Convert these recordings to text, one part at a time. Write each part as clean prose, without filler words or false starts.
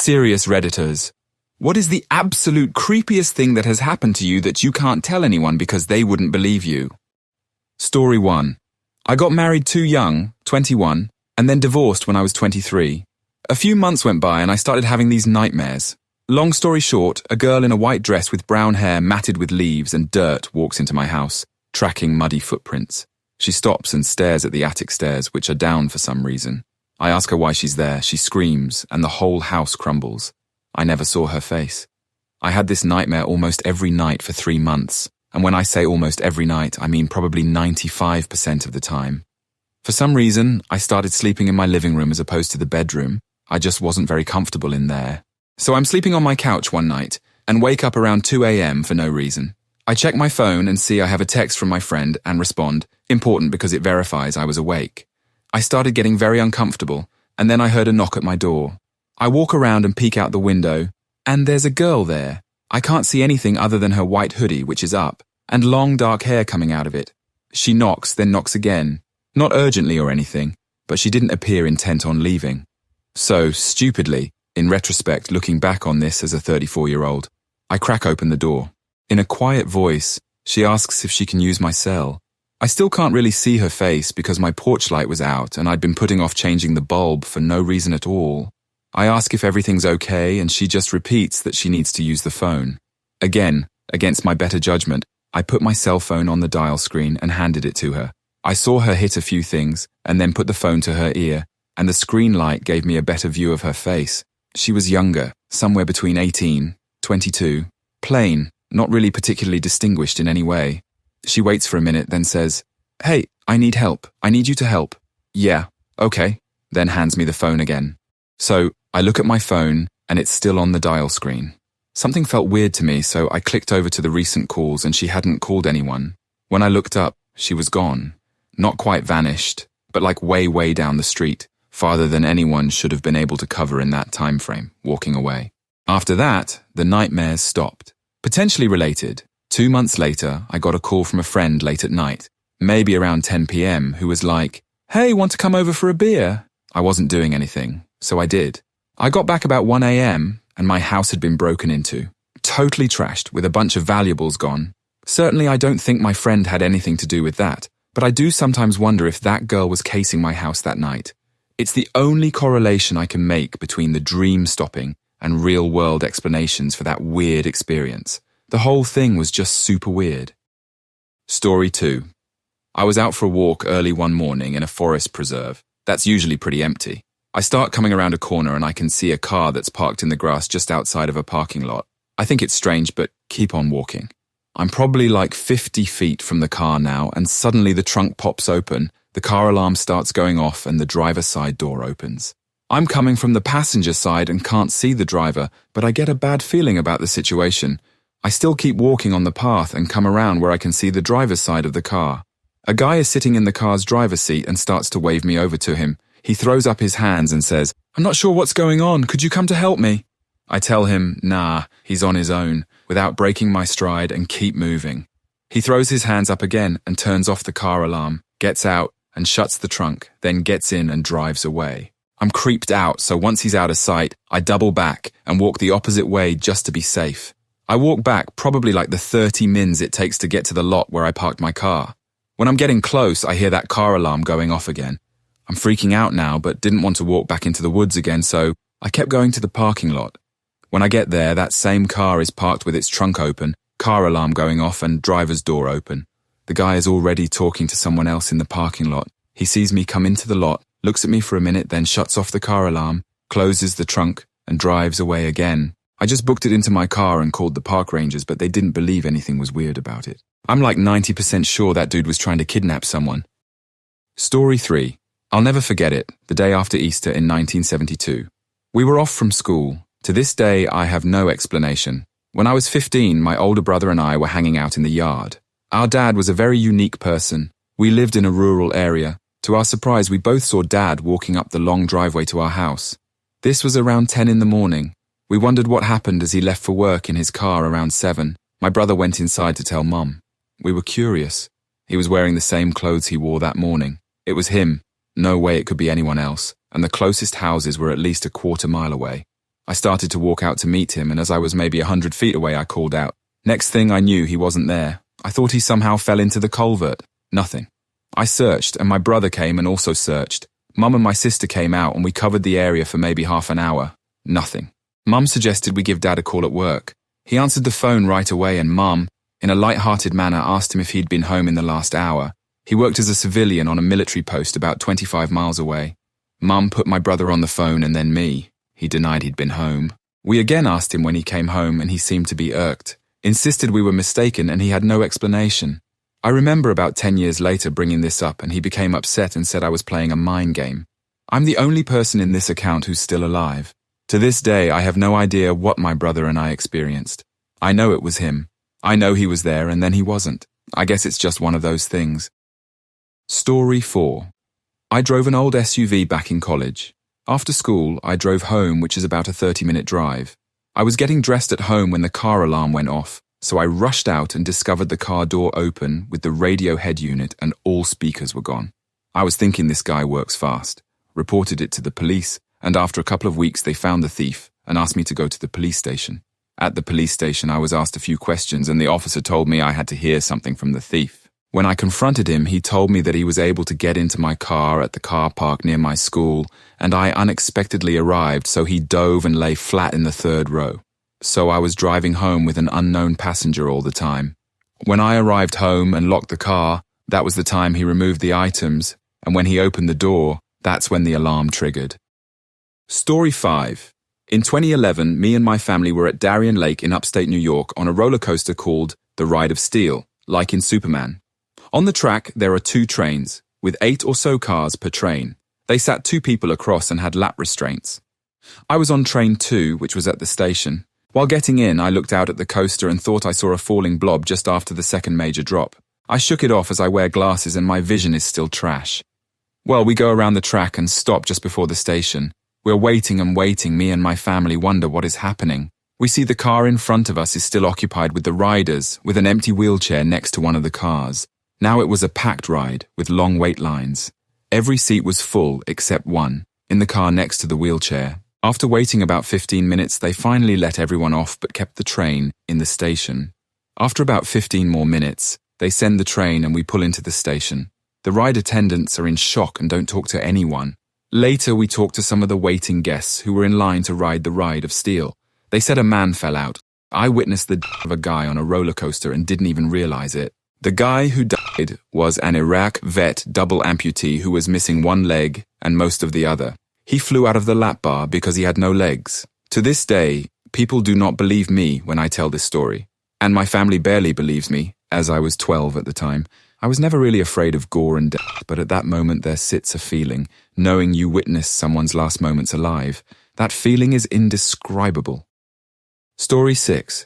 Serious Redditors. What is the absolute creepiest thing that has happened to you that you can't tell anyone because they wouldn't believe you? Story 1. I got married too young, 21, and then divorced when I was 23. A few months went by and I started having these nightmares. Long story short, a girl in a white dress with brown hair matted with leaves and dirt walks into my house, tracking muddy footprints. She stops and stares at the attic stairs, which are down for some reason. I ask her why she's there. She screams, and the whole house crumbles. I never saw her face. I had this nightmare almost every night for 3 months, and when I say almost every night, I mean probably 95% of the time. For some reason, I started sleeping in my living room as opposed to the bedroom. I just wasn't very comfortable in there. So I'm sleeping on my couch one night, and wake up around 2 a.m. for no reason. I check my phone and see I have a text from my friend and respond, important because it verifies I was awake. I started getting very uncomfortable, and then I heard a knock at my door. I walk around and peek out the window, and there's a girl there. I can't see anything other than her white hoodie, which is up, and long dark hair coming out of it. She knocks, then knocks again. Not urgently or anything, but she didn't appear intent on leaving. So, stupidly, in retrospect, looking back on this as a 34-year-old, I crack open the door. In a quiet voice, she asks if she can use my cell. I still can't really see her face because my porch light was out and I'd been putting off changing the bulb for no reason at all. I ask if everything's okay and she just repeats that she needs to use the phone. Again, against my better judgment, I put my cell phone on the dial screen and handed it to her. I saw her hit a few things and then put the phone to her ear, and the screen light gave me a better view of her face. She was younger, somewhere between 18, 22, plain, not really particularly distinguished in any way. She waits for a minute, then says, "Hey, I need help. I need you to help." "Yeah, okay," then hands me the phone again. So I look at my phone, and it's still on the dial screen. Something felt weird to me, so I clicked over to the recent calls and she hadn't called anyone. When I looked up, she was gone. Not quite vanished, but like way down the street, farther than anyone should have been able to cover in that time frame, walking away. After that, the nightmares stopped. Potentially related, 2 months later, I got a call from a friend late at night, maybe around 10 p.m, who was like, "Hey, want to come over for a beer?" I wasn't doing anything, so I did. I got back about 1 a.m, and my house had been broken into. Totally trashed, with a bunch of valuables gone. Certainly I don't think my friend had anything to do with that, but I do sometimes wonder if that girl was casing my house that night. It's the only correlation I can make between the dream stopping and real-world explanations for that weird experience. The whole thing was just super weird. Story 2. I was out for a walk early one morning in a forest preserve. That's usually pretty empty. I start coming around a corner and I can see a car that's parked in the grass just outside of a parking lot. I think it's strange, but keep on walking. I'm probably like 50 feet from the car now, and suddenly the trunk pops open, the car alarm starts going off, and the driver's side door opens. I'm coming from the passenger side and can't see the driver, but I get a bad feeling about the situation. I still keep walking on the path and come around where I can see the driver's side of the car. A guy is sitting in the car's driver's seat and starts to wave me over to him. He throws up his hands and says, "I'm not sure what's going on. Could you come to help me?" I tell him, nah, he's on his own, without breaking my stride, and keep moving. He throws his hands up again and turns off the car alarm, gets out and shuts the trunk, then gets in and drives away. I'm creeped out, so once he's out of sight, I double back and walk the opposite way just to be safe. I walk back probably like the 30 mins it takes to get to the lot where I parked my car. When I'm getting close, I hear that car alarm going off again. I'm freaking out now, but didn't want to walk back into the woods again, so I kept going to the parking lot. When I get there, that same car is parked with its trunk open, car alarm going off, and driver's door open. The guy is already talking to someone else in the parking lot. He sees me come into the lot, looks at me for a minute, then shuts off the car alarm, closes the trunk, and drives away again. I just booked it into my car and called the park rangers, but they didn't believe anything was weird about it. I'm like 90% sure that dude was trying to kidnap someone. Story 3. I'll never forget it, the day after Easter in 1972. We were off from school. To this day, I have no explanation. When I was 15, my older brother and I were hanging out in the yard. Our dad was a very unique person. We lived in a rural area. To our surprise, we both saw Dad walking up the long driveway to our house. This was around 10 in the morning. We wondered what happened as he left for work in his car around 7. My brother went inside to tell Mum. We were curious. He was wearing the same clothes he wore that morning. It was him. No way it could be anyone else, and the closest houses were at least a quarter mile away. I started to walk out to meet him, and as I was maybe 100 feet away, I called out. Next thing I knew, he wasn't there. I thought he somehow fell into the culvert. Nothing. I searched, and my brother came and also searched. Mum and my sister came out, and we covered the area for maybe half an hour. Nothing. Mum suggested we give Dad a call at work. He answered the phone right away, and Mum, in a light-hearted manner, asked him if he'd been home in the last hour. He worked as a civilian on a military post about 25 miles away. Mum put my brother on the phone and then me. He denied he'd been home. We again asked him when he came home, and he seemed to be irked. Insisted we were mistaken, and he had no explanation. I remember about 10 years later bringing this up, and he became upset and said I was playing a mind game. I'm the only person in this account who's still alive. To this day, I have no idea what my brother and I experienced. I know it was him. I know he was there, and then he wasn't. I guess it's just one of those things. Story 4. I drove an old SUV back in college. After school, I drove home, which is about a 30-minute drive. I was getting dressed at home when the car alarm went off, so I rushed out and discovered the car door open with the radio head unit and all speakers were gone. I was thinking this guy works fast, reported it to the police, and after a couple of weeks they found the thief and asked me to go to the police station. At the police station, I was asked a few questions and the officer told me I had to hear something from the thief. When I confronted him, he told me that he was able to get into my car at the car park near my school, and I unexpectedly arrived, so he dove and lay flat in the third row. So I was driving home with an unknown passenger all the time. When I arrived home and locked the car, that was the time he removed the items, and when he opened the door, that's when the alarm triggered. Story 5. In 2011, me and my family were at Darien Lake in upstate New York on a roller coaster called the Ride of Steel, like in Superman. On the track, there are 2 trains, with 8 or so cars per train. They sat 2 people across and had lap restraints. I was on train 2, which was at the station. While getting in, I looked out at the coaster and thought I saw a falling blob just after the second major drop. I shook it off as I wear glasses and my vision is still trash. Well, we go around the track and stop just before the station. We're waiting and waiting, me and my family wonder what is happening. We see the car in front of us is still occupied with the riders, with an empty wheelchair next to one of the cars. Now it was a packed ride, with long wait lines. Every seat was full except one, in the car next to the wheelchair. After waiting about 15 minutes, they finally let everyone off but kept the train in the station. After about 15 more minutes, they send the train and we pull into the station. The ride attendants are in shock and don't talk to anyone. Later, we talked to some of the waiting guests who were in line to ride the Ride of Steel. They said a man fell out. I witnessed the death of a guy on a roller coaster and didn't even realize it. The guy who died was an Iraq vet double amputee who was missing one leg and most of the other. He flew out of the lap bar because he had no legs. To this day, people do not believe me when I tell this story. And my family barely believes me, as I was 12 at the time. I was never really afraid of gore and death, but at that moment there sits a feeling, knowing you witnessed someone's last moments alive. That feeling is indescribable. Story 6.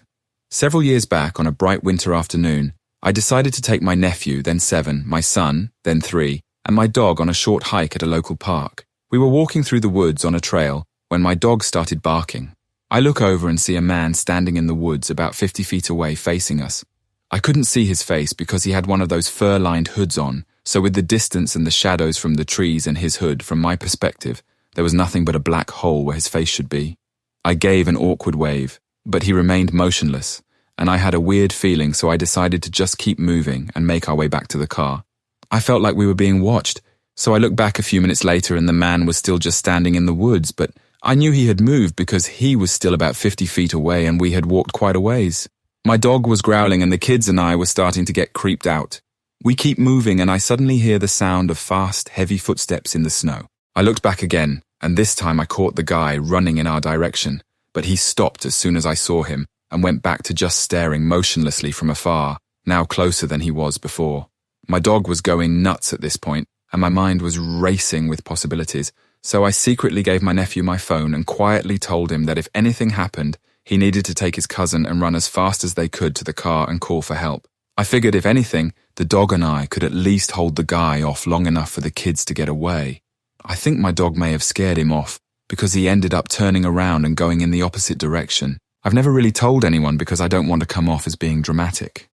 Several years back on a bright winter afternoon, I decided to take my nephew, then 7, my son, then 3, and my dog on a short hike at a local park. We were walking through the woods on a trail when my dog started barking. I look over and see a man standing in the woods about 50 feet away facing us. I couldn't see his face because he had one of those fur-lined hoods on, so with the distance and the shadows from the trees and his hood, from my perspective, there was nothing but a black hole where his face should be. I gave an awkward wave, but he remained motionless, and I had a weird feeling, so I decided to just keep moving and make our way back to the car. I felt like we were being watched, so I looked back a few minutes later and the man was still just standing in the woods, but I knew he had moved because he was still about 50 feet away and we had walked quite a ways. My dog was growling and the kids and I were starting to get creeped out. We keep moving and I suddenly hear the sound of fast, heavy footsteps in the snow. I looked back again, and this time I caught the guy running in our direction, but he stopped as soon as I saw him and went back to just staring motionlessly from afar, now closer than he was before. My dog was going nuts at this point, and my mind was racing with possibilities, so I secretly gave my nephew my phone and quietly told him that if anything happened, he needed to take his cousin and run as fast as they could to the car and call for help. I figured if anything, the dog and I could at least hold the guy off long enough for the kids to get away. I think my dog may have scared him off, because he ended up turning around and going in the opposite direction. I've never really told anyone because I don't want to come off as being dramatic.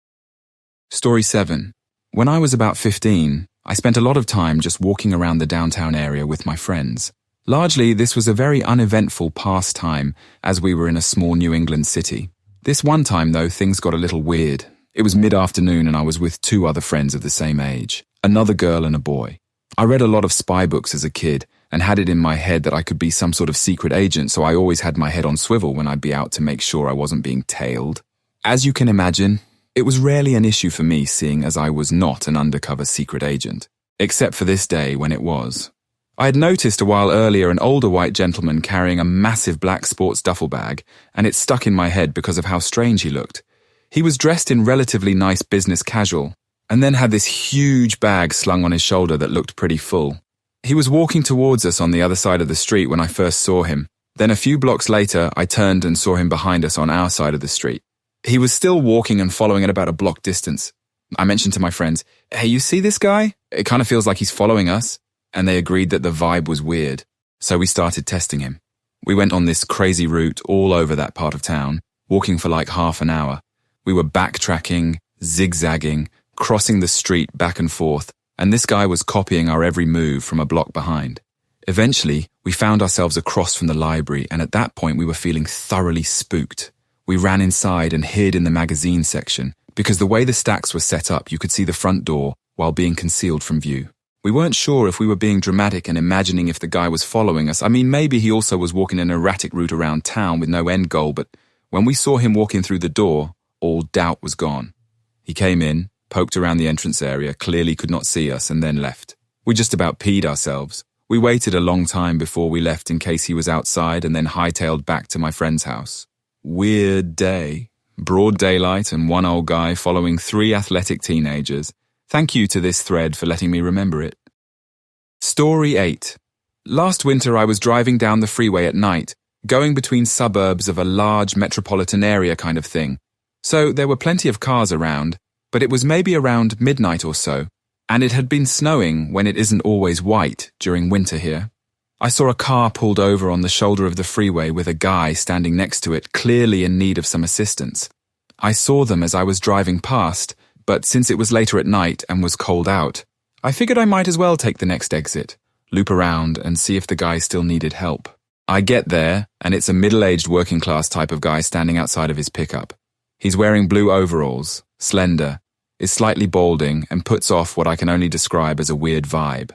Story 7. When I was about 15, I spent a lot of time just walking around the downtown area with my friends. Largely, this was a very uneventful pastime as we were in a small New England city. This one time, though, things got a little weird. It was mid-afternoon and I was with two other friends of the same age, another girl and a boy. I read a lot of spy books as a kid and had it in my head that I could be some sort of secret agent, so I always had my head on swivel when I'd be out to make sure I wasn't being tailed. As you can imagine, it was rarely an issue for me, seeing as I was not an undercover secret agent, except for this day when it was. I had noticed a while earlier an older white gentleman carrying a massive black sports duffel bag, and it stuck in my head because of how strange he looked. He was dressed in relatively nice business casual, and then had this huge bag slung on his shoulder that looked pretty full. He was walking towards us on the other side of the street when I first saw him. Then a few blocks later, I turned and saw him behind us on our side of the street. He was still walking and following at about a block distance. I mentioned to my friends, "Hey, you see this guy? It kind of feels like he's following us." And they agreed that the vibe was weird. So we started testing him. We went on this crazy route all over that part of town, walking for like half an hour. We were backtracking, zigzagging, crossing the street back and forth, and this guy was copying our every move from a block behind. Eventually, we found ourselves across from the library, and at that point we were feeling thoroughly spooked. We ran inside and hid in the magazine section, because the way the stacks were set up, you could see the front door while being concealed from view. We weren't sure if we were being dramatic and imagining if the guy was following us. I mean, maybe he also was walking an erratic route around town with no end goal, but when we saw him walking through the door, all doubt was gone. He came in, poked around the entrance area, clearly could not see us, and then left. We just about peed ourselves. We waited a long time before we left in case he was outside, and then hightailed back to my friend's house. Weird day. Broad daylight and one old guy following three athletic teenagers. Thank you to this thread for letting me remember it. Story 8. Last winter I was driving down the freeway at night, going between suburbs of a large metropolitan area kind of thing. So there were plenty of cars around, but it was maybe around midnight or so, and it had been snowing when it isn't always white during winter here. I saw a car pulled over on the shoulder of the freeway with a guy standing next to it, clearly in need of some assistance. I saw them as I was driving past, but since it was later at night and was cold out, I figured I might as well take the next exit, loop around and see if the guy still needed help. I get there, and it's a middle-aged working-class type of guy standing outside of his pickup. He's wearing blue overalls, slender, is slightly balding, and puts off what I can only describe as a weird vibe.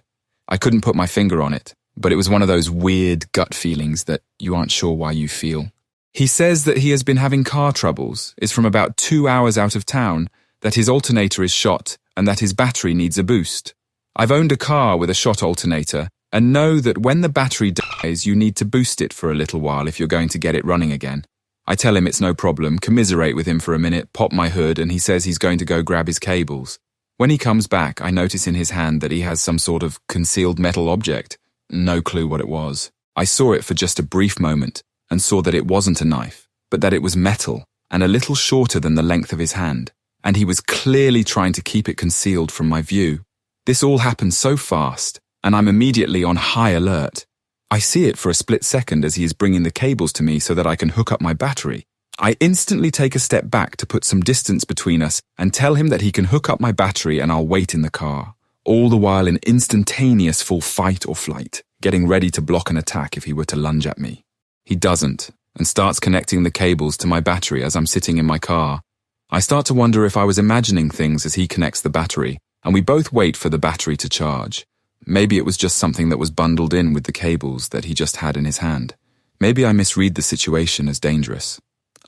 I couldn't put my finger on it, but it was one of those weird gut feelings that you aren't sure why you feel. He says that he has been having car troubles, is from about 2 hours out of town, that his alternator is shot, and that his battery needs a boost. I've owned a car with a shot alternator, and know that when the battery dies, you need to boost it for a little while if you're going to get it running again. I tell him it's no problem, commiserate with him for a minute, pop my hood, and he says he's going to go grab his cables. When he comes back, I notice in his hand that he has some sort of concealed metal object. No clue what it was. I saw it for just a brief moment, and saw that it wasn't a knife, but that it was metal, and a little shorter than the length of his hand, and he was clearly trying to keep it concealed from my view. This all happened so fast, and I'm immediately on high alert. I see it for a split second as he is bringing the cables to me so that I can hook up my battery. I instantly take a step back to put some distance between us and tell him that he can hook up my battery and I'll wait in the car, all the while in instantaneous full fight or flight, getting ready to block an attack if he were to lunge at me. He doesn't, and starts connecting the cables to my battery as I'm sitting in my car. I start to wonder if I was imagining things as he connects the battery, and we both wait for the battery to charge. Maybe it was just something that was bundled in with the cables that he just had in his hand. Maybe I misread the situation as dangerous.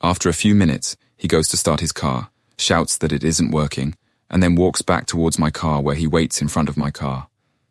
After a few minutes, he goes to start his car, shouts that it isn't working, and then walks back towards my car where he waits in front of my car.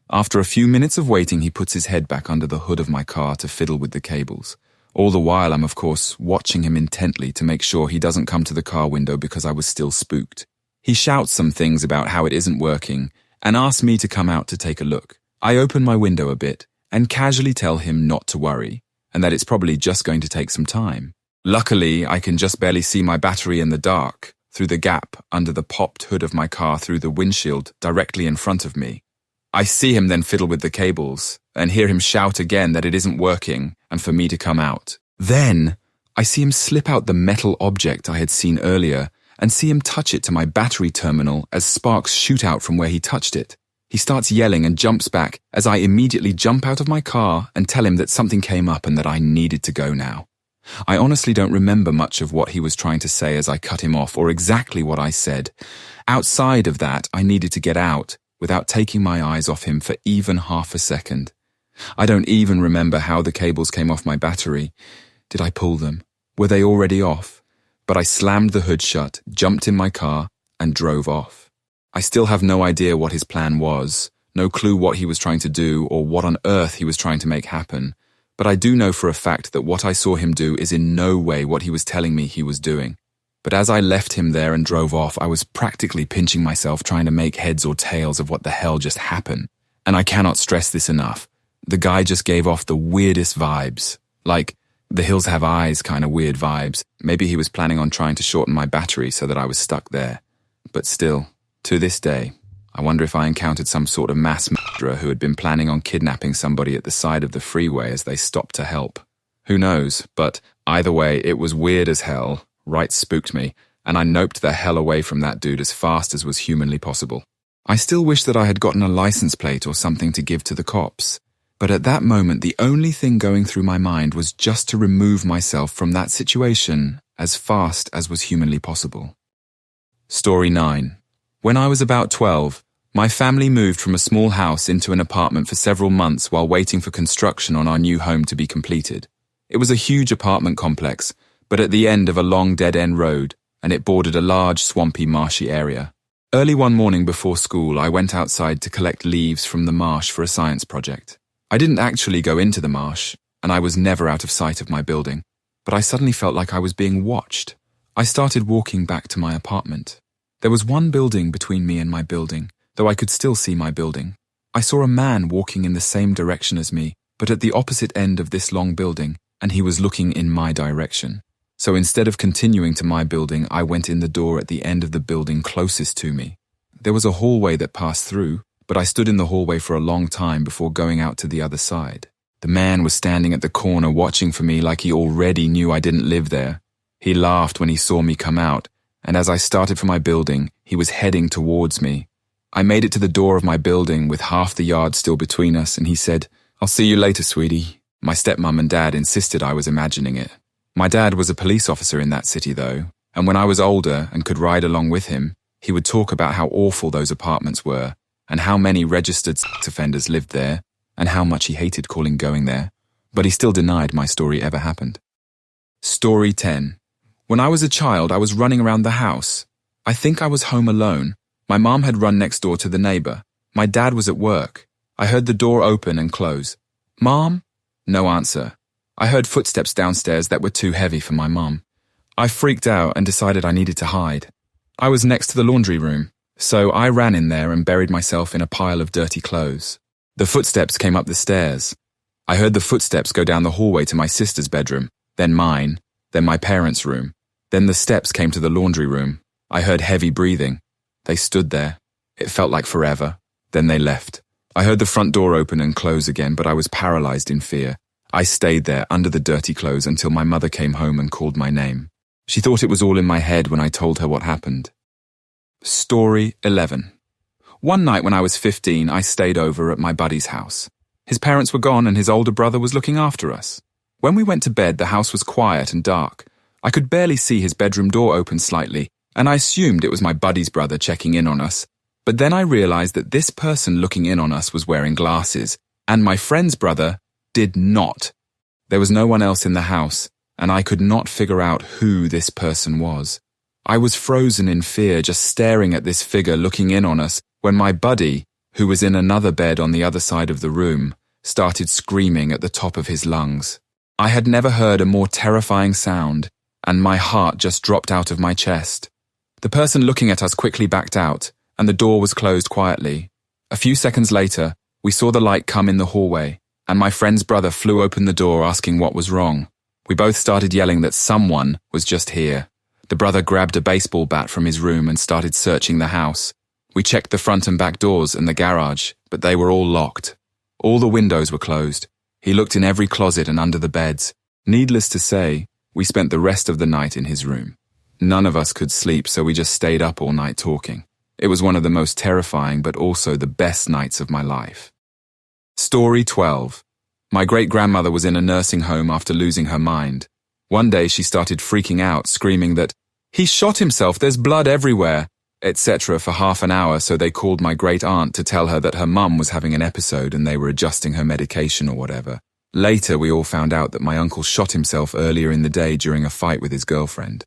After a few minutes of waiting, he puts his head back under the hood of my car to fiddle with the cables. All the while, I'm of course watching him intently to make sure he doesn't come to the car window because I was still spooked. He shouts some things about how it isn't working and asks me to come out to take a look. I open my window a bit and casually tell him not to worry and that it's probably just going to take some time. Luckily, I can just barely see my battery in the dark through the gap under the popped hood of my car through the windshield directly in front of me. I see him then fiddle with the cables and hear him shout again that it isn't working and for me to come out. Then, I see him slip out the metal object I had seen earlier and see him touch it to my battery terminal as sparks shoot out from where he touched it. He starts yelling and jumps back as I immediately jump out of my car and tell him that something came up and that I needed to go now. I honestly don't remember much of what he was trying to say as I cut him off or exactly what I said. Outside of that, I needed to get out without taking my eyes off him for even half a second. I don't even remember how the cables came off my battery. Did I pull them? Were they already off? But I slammed the hood shut, jumped in my car, and drove off. I still have no idea what his plan was, no clue what he was trying to do or what on earth he was trying to make happen. But I do know for a fact that what I saw him do is in no way what he was telling me he was doing. But as I left him there and drove off, I was practically pinching myself trying to make heads or tails of what the hell just happened. And I cannot stress this enough. The guy just gave off the weirdest vibes. Like, the hills have eyes kind of weird vibes. Maybe he was planning on trying to shorten my battery so that I was stuck there. But still, to this day, I wonder if I encountered some sort of mass murderer who had been planning on kidnapping somebody at the side of the freeway as they stopped to help. Who knows, but either way, it was weird as hell, right spooked me, and I noped the hell away from that dude as fast as was humanly possible. I still wish that I had gotten a license plate or something to give to the cops. But at that moment, the only thing going through my mind was just to remove myself from that situation as fast as was humanly possible. Story 9. When I was about 12, my family moved from a small house into an apartment for several months while waiting for construction on our new home to be completed. It was a huge apartment complex, but at the end of a long dead-end road, and it bordered a large, swampy, marshy area. Early one morning before school, I went outside to collect leaves from the marsh for a science project. I didn't actually go into the marsh, and I was never out of sight of my building, but I suddenly felt like I was being watched. I started walking back to my apartment. There was one building between me and my building, though I could still see my building. I saw a man walking in the same direction as me, but at the opposite end of this long building, and he was looking in my direction. So instead of continuing to my building, I went in the door at the end of the building closest to me. There was a hallway that passed through, but I stood in the hallway for a long time before going out to the other side. The man was standing at the corner watching for me like he already knew I didn't live there. He laughed when he saw me come out, and as I started for my building, he was heading towards me. I made it to the door of my building with half the yard still between us, and he said, "I'll see you later, sweetie." My stepmom and dad insisted I was imagining it. My dad was a police officer in that city, though, and when I was older and could ride along with him, he would talk about how awful those apartments were, and how many registered sex offenders lived there, and how much he hated calling going there, but he still denied my story ever happened. Story 10. When I was a child, I was running around the house. I think I was home alone. My mom had run next door to the neighbor. My dad was at work. I heard the door open and close. "Mom?" No answer. I heard footsteps downstairs that were too heavy for my mom. I freaked out and decided I needed to hide. I was next to the laundry room, so I ran in there and buried myself in a pile of dirty clothes. The footsteps came up the stairs. I heard the footsteps go down the hallway to my sister's bedroom, then mine, then my parents' room. Then the steps came to the laundry room. I heard heavy breathing. They stood there. It felt like forever. Then they left. I heard the front door open and close again, but I was paralyzed in fear. I stayed there under the dirty clothes until my mother came home and called my name. She thought it was all in my head when I told her what happened. Story 11. One night when I was 15, I stayed over at my buddy's house. His parents were gone and his older brother was looking after us. When we went to bed, the house was quiet and dark. I could barely see his bedroom door open slightly, and I assumed it was my buddy's brother checking in on us. But then I realized that this person looking in on us was wearing glasses, and my friend's brother did not. There was no one else in the house, and I could not figure out who this person was. I was frozen in fear just staring at this figure looking in on us when my buddy, who was in another bed on the other side of the room, started screaming at the top of his lungs. I had never heard a more terrifying sound, and my heart just dropped out of my chest. The person looking at us quickly backed out, and the door was closed quietly. A few seconds later, we saw the light come in the hallway, and my friend's brother flew open the door asking what was wrong. We both started yelling that someone was just here. The brother grabbed a baseball bat from his room and started searching the house. We checked the front and back doors and the garage, but they were all locked. All the windows were closed. He looked in every closet and under the beds. Needless to say, we spent the rest of the night in his room. None of us could sleep, so we just stayed up all night talking. It was one of the most terrifying but also the best nights of my life. Story 12. My great-grandmother was in a nursing home after losing her mind. One day she started freaking out, screaming that, "He shot himself, there's blood everywhere," etc. for half an hour, so they called my great-aunt to tell her that her mum was having an episode and they were adjusting her medication or whatever. Later, we all found out that my uncle shot himself earlier in the day during a fight with his girlfriend.